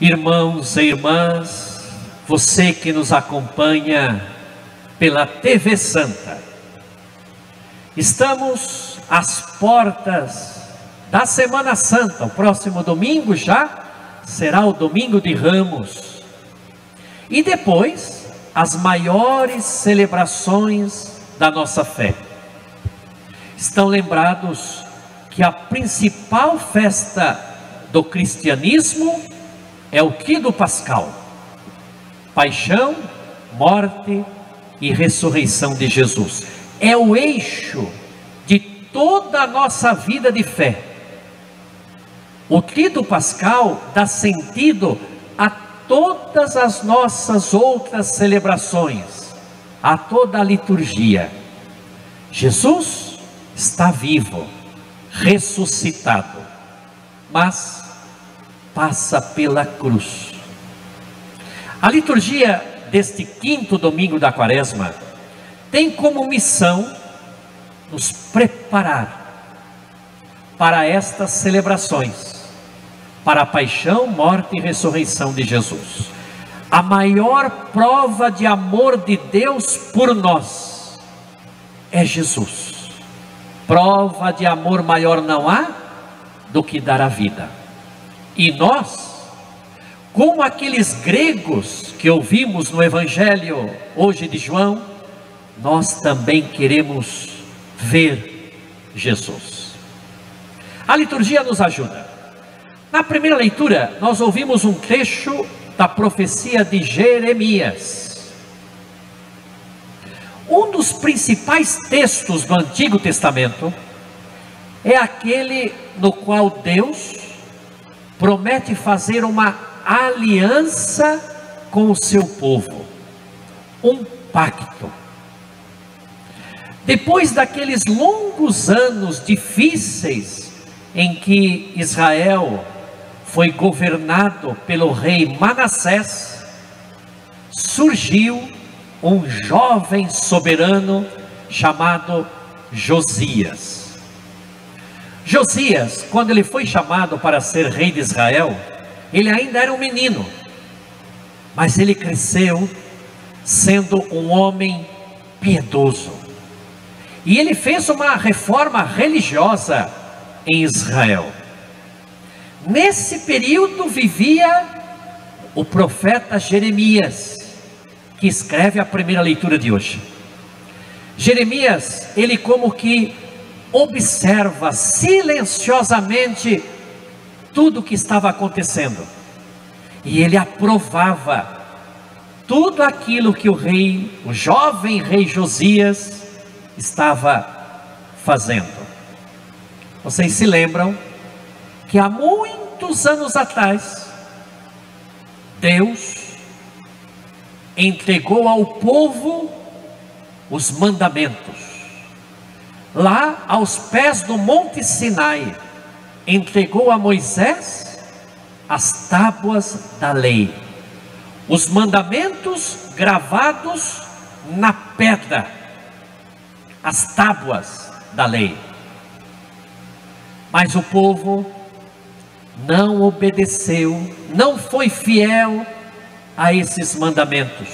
Irmãos e irmãs, você que nos acompanha pela TV Santa, estamos às portas da Semana Santa. O próximo domingo já será o Domingo de Ramos. E depois, as maiores celebrações da nossa fé. Estão lembrados que a principal festa do cristianismo é o Trido Pascal: paixão, morte e ressurreição de Jesus. É o eixo de toda a nossa vida de fé. O Trido Pascal dá sentido a todas as nossas outras celebrações, a toda a liturgia. Jesus está vivo, ressuscitado, mas passa pela cruz. A liturgia deste quinto domingo da Quaresma tem como missão nos preparar para estas celebrações, para a paixão, morte e ressurreição de Jesus. A maior prova de amor de Deus por nós é Jesus. Prova de amor maior não há do que dar a vida. E nós, como aqueles gregos que ouvimos no Evangelho hoje de João, nós também queremos ver Jesus. A liturgia nos ajuda. Na primeira leitura, nós ouvimos um trecho da profecia de Jeremias. Um dos principais textos do Antigo Testamento é aquele no qual Deus promete fazer uma aliança com o seu povo, um pacto. Depois daqueles longos anos difíceis em que Israel foi governado pelo rei Manassés, surgiu um jovem soberano chamado Josias. Josias, quando ele foi chamado para ser rei de Israel, ele ainda era um menino, mas ele cresceu sendo um homem piedoso. E ele fez uma reforma religiosa em Israel. Nesse período vivia o profeta Jeremias, que escreve a primeira leitura de hoje. Jeremias, ele como que observa silenciosamente tudo o que estava acontecendo. E ele aprovava tudo aquilo que o jovem rei Josias estava fazendo. Vocês se lembram que há muitos anos atrás, Deus entregou ao povo os mandamentos. Lá aos pés do Monte Sinai, entregou a Moisés as tábuas da lei, os mandamentos gravados na pedra, as tábuas da lei. Mas o povo não obedeceu, não foi fiel a esses mandamentos.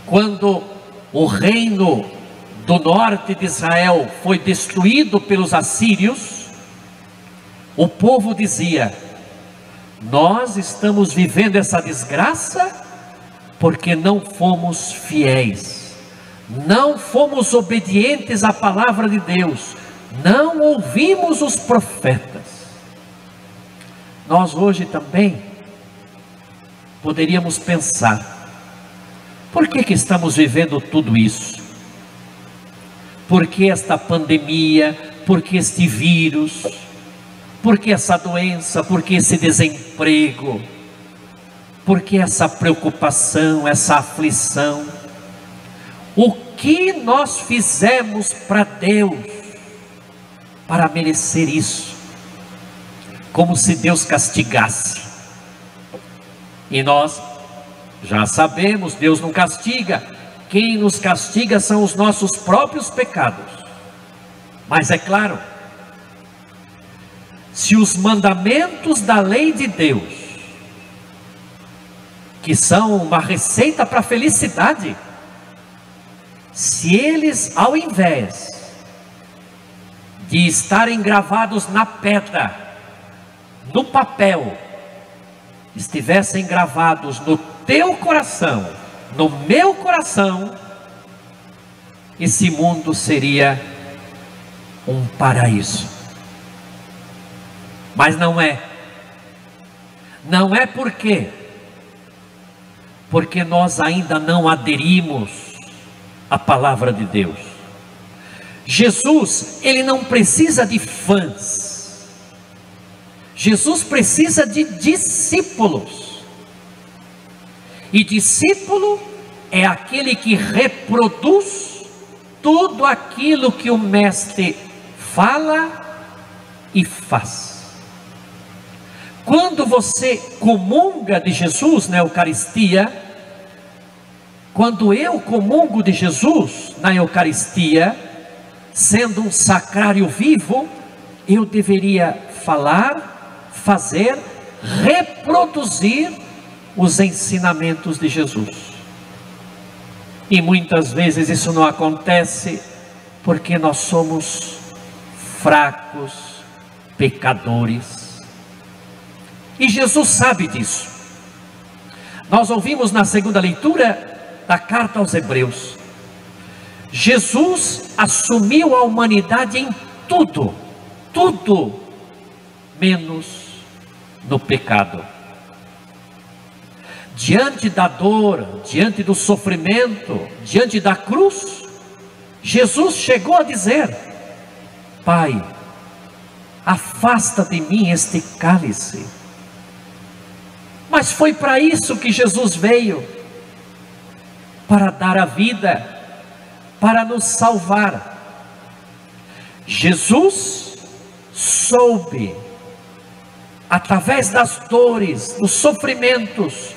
Quando o reino do norte de Israel foi destruído pelos assírios, o povo dizia: nós estamos vivendo essa desgraça porque não fomos fiéis, não fomos obedientes à palavra de Deus, não ouvimos os profetas. Nós hoje também poderíamos pensar: por que estamos vivendo tudo isso? Por que esta pandemia? Por que este vírus? Por que essa doença? Por que esse desemprego? Por que essa preocupação, essa aflição? O que nós fizemos para Deus para merecer isso? Como se Deus castigasse. E nós já sabemos, Deus não castiga. Quem nos castiga são os nossos próprios pecados. Mas é claro, se os mandamentos da lei de Deus que são uma receita para a felicidade, se eles, ao invés de estarem gravados na pedra, no papel, estivessem gravados no teu coração, no meu coração, esse mundo seria um paraíso. Mas não é. Não é por quê? Porque nós ainda não aderimos à palavra de Deus. Jesus, ele não precisa de fãs. Jesus precisa de discípulos. E discípulo é aquele que reproduz tudo aquilo que o mestre fala e faz. Quando você comunga de Jesus na Eucaristia, quando eu comungo de Jesus na Eucaristia, sendo um sacrário vivo, eu deveria falar, fazer, reproduzir os ensinamentos de Jesus. E muitas vezes isso não acontece porque nós somos fracos, pecadores. E Jesus sabe disso. Nós ouvimos na segunda leitura da carta aos Hebreus. Jesus assumiu a humanidade em tudo, tudo, menos no pecado. Diante da dor, diante do sofrimento, diante da cruz, Jesus chegou a dizer: Pai, afasta de mim este cálice. Mas foi para isso que Jesus veio, para dar a vida, para nos salvar. Jesus soube, através das dores, dos sofrimentos,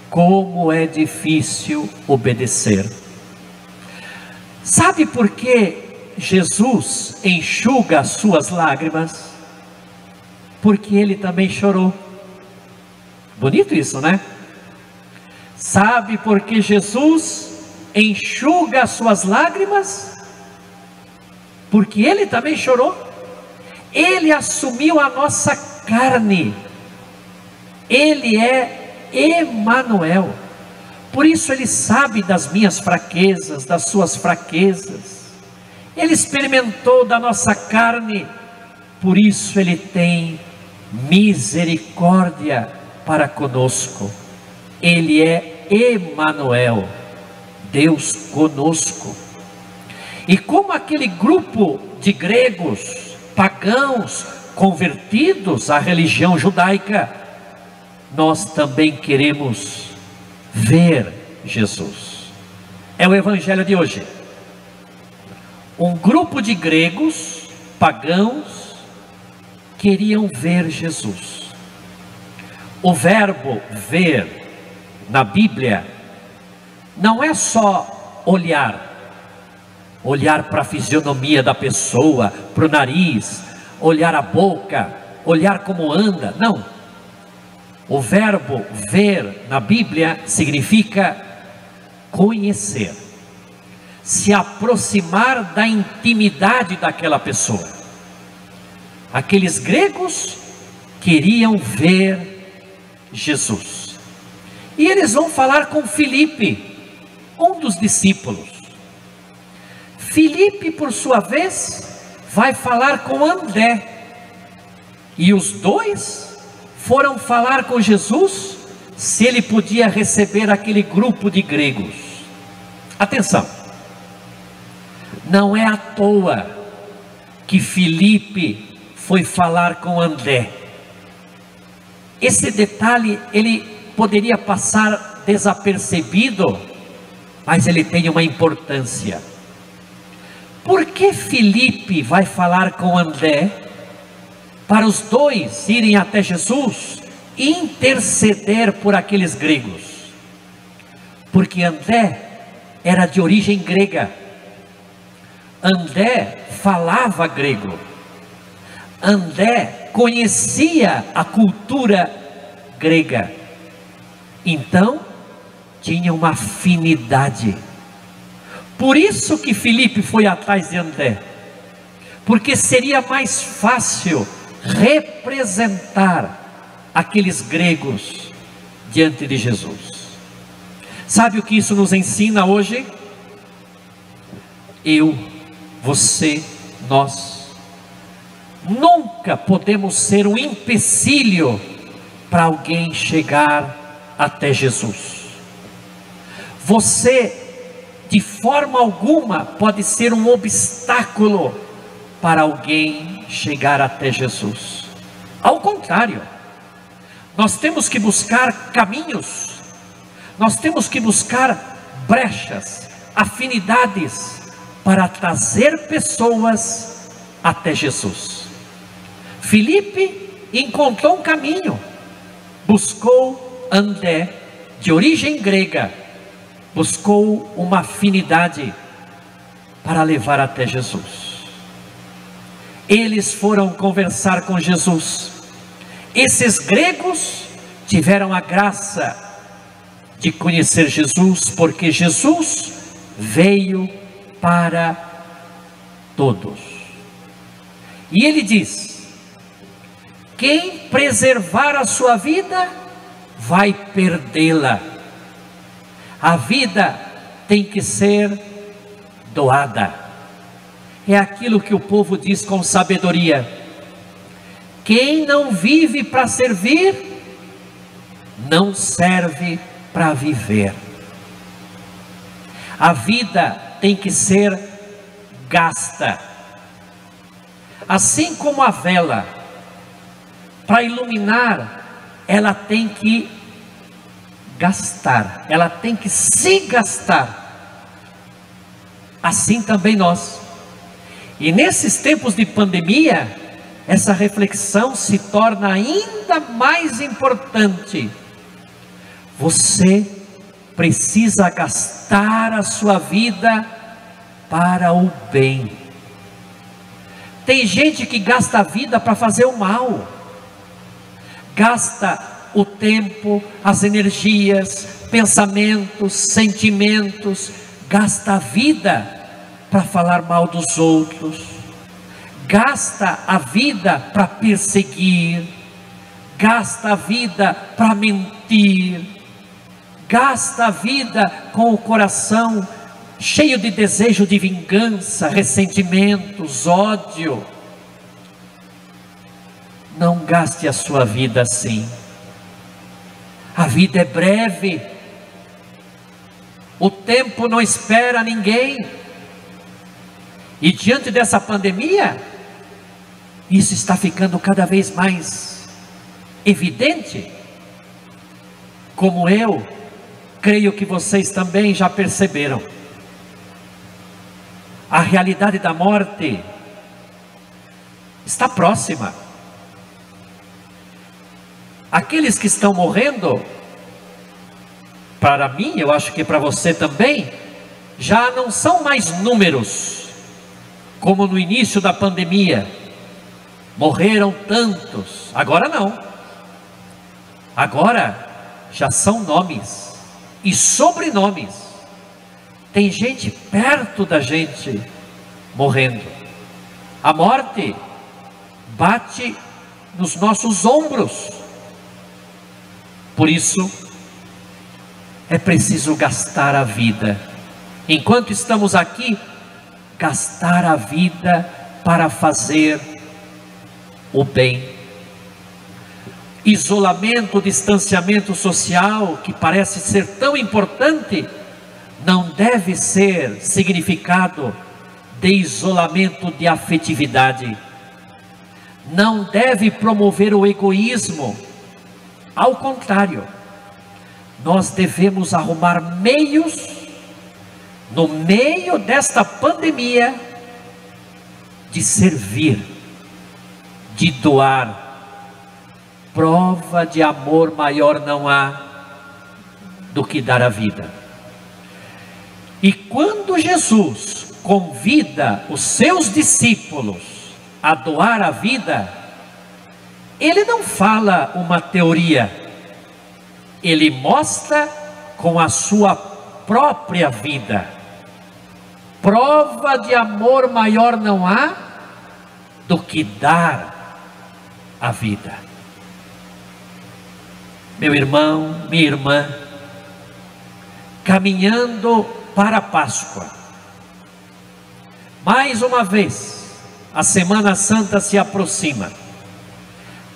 como é difícil obedecer. Sabe por que Jesus enxuga as suas lágrimas? Porque ele também chorou. Bonito isso, né? Sabe por que Jesus enxuga as suas lágrimas? Porque ele também chorou. Ele assumiu a nossa carne. Ele é Emanuel. Por isso ele sabe das minhas fraquezas, das suas fraquezas. Ele experimentou da nossa carne. Por isso ele tem misericórdia para conosco. Ele é Emanuel, Deus conosco. E como aquele grupo de gregos, pagãos, convertidos à religião judaica, nós também queremos ver Jesus. É o evangelho de hoje. Um grupo de gregos, pagãos, queriam ver Jesus. O verbo ver na Bíblia não é só olhar, olhar para a fisionomia da pessoa, para o nariz, olhar a boca, olhar como anda, não. O verbo ver na Bíblia significa conhecer, se aproximar da intimidade daquela pessoa. Aqueles gregos queriam ver Jesus. E eles vão falar com Filipe, um dos discípulos. Filipe, por sua vez, vai falar com André. E os dois foram falar com Jesus se ele podia receber aquele grupo de gregos. Atenção, não é à toa que Filipe foi falar com André. Esse detalhe ele poderia passar desapercebido, mas ele tem uma importância. Por que Filipe vai falar com André para os dois irem até Jesus e interceder por aqueles gregos? Porque André era de origem grega. André falava grego. André conhecia a cultura grega. Então tinha uma afinidade. Por isso que Filipe foi atrás de André, porque seria mais fácil representar aqueles gregos diante de Jesus. Sabe o que isso nos ensina hoje? Eu, você, nós nunca podemos ser um empecilho para alguém chegar até Jesus. Você, de forma alguma, pode ser um obstáculo para alguém chegar até Jesus. Ao contrário, nós temos que buscar caminhos, nós temos que buscar brechas, afinidades, para trazer pessoas até Jesus. Filipe encontrou um caminho, buscou André, de origem grega, buscou uma afinidade para levar até Jesus. Eles foram conversar com Jesus. Esses gregos tiveram a graça de conhecer Jesus, porque Jesus veio para todos. E ele diz: quem preservar a sua vida, vai perdê-la. A vida tem que ser doada. É aquilo que o povo diz com sabedoria: quem não vive para servir, não serve para viver. A vida tem que ser gasta. Assim como a vela, para iluminar, ela tem que gastar, ela tem que se gastar. Assim também nós. E nesses tempos de pandemia, essa reflexão se torna ainda mais importante. Você precisa gastar a sua vida para o bem. Tem gente que gasta a vida para fazer o mal, gasta o tempo, as energias, pensamentos, sentimentos, gasta a vida para falar mal dos outros, gasta a vida para perseguir, gasta a vida para mentir, gasta a vida com o coração cheio de desejo de vingança, ressentimentos, ódio. Não gaste a sua vida assim. A vida é breve, o tempo não espera ninguém. E diante dessa pandemia, isso está ficando cada vez mais evidente. Como eu, creio que vocês também já perceberam. A realidade da morte está próxima. Aqueles que estão morrendo, para mim, eu acho que para você também, já não são mais números, como no início da pandemia, morreram tantos. Agora não, agora já são nomes e sobrenomes. Tem gente perto da gente morrendo. A morte bate nos nossos ombros. Por isso, é preciso gastar a vida. Enquanto estamos aqui, gastar a vida para fazer o bem. Isolamento, distanciamento social, que parece ser tão importante, não deve ser significado de isolamento de afetividade. Não deve promover o egoísmo. Ao contrário, nós devemos arrumar meios, no meio desta pandemia, de servir, de doar. Prova de amor maior não há do que dar a vida. E quando Jesus convida os seus discípulos a doar a vida, Ele não fala uma teoria, Ele mostra com a sua própria vida. Prova de amor maior não há do que dar a vida. Meu irmão, minha irmã, caminhando para a Páscoa, mais uma vez, a Semana Santa se aproxima.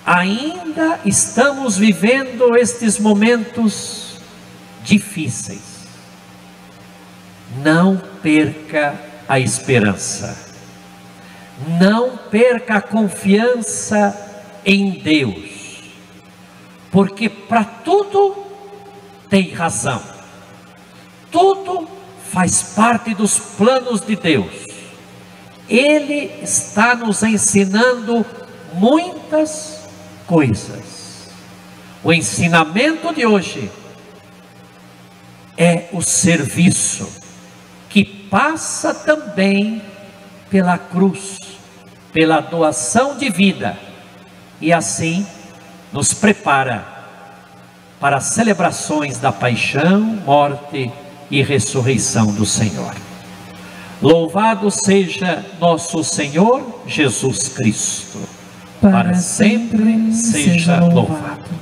Ainda estamos vivendo estes momentos difíceis. Não perca a esperança. Não perca a confiança em Deus. Porque para tudo tem razão. Tudo faz parte dos planos de Deus. Ele está nos ensinando muitas coisas. O ensinamento de hoje é o serviço, que passa também pela cruz, pela doação de vida, e assim nos prepara para as celebrações da paixão, morte e ressurreição do Senhor. Louvado seja nosso Senhor Jesus Cristo, para sempre seja louvado.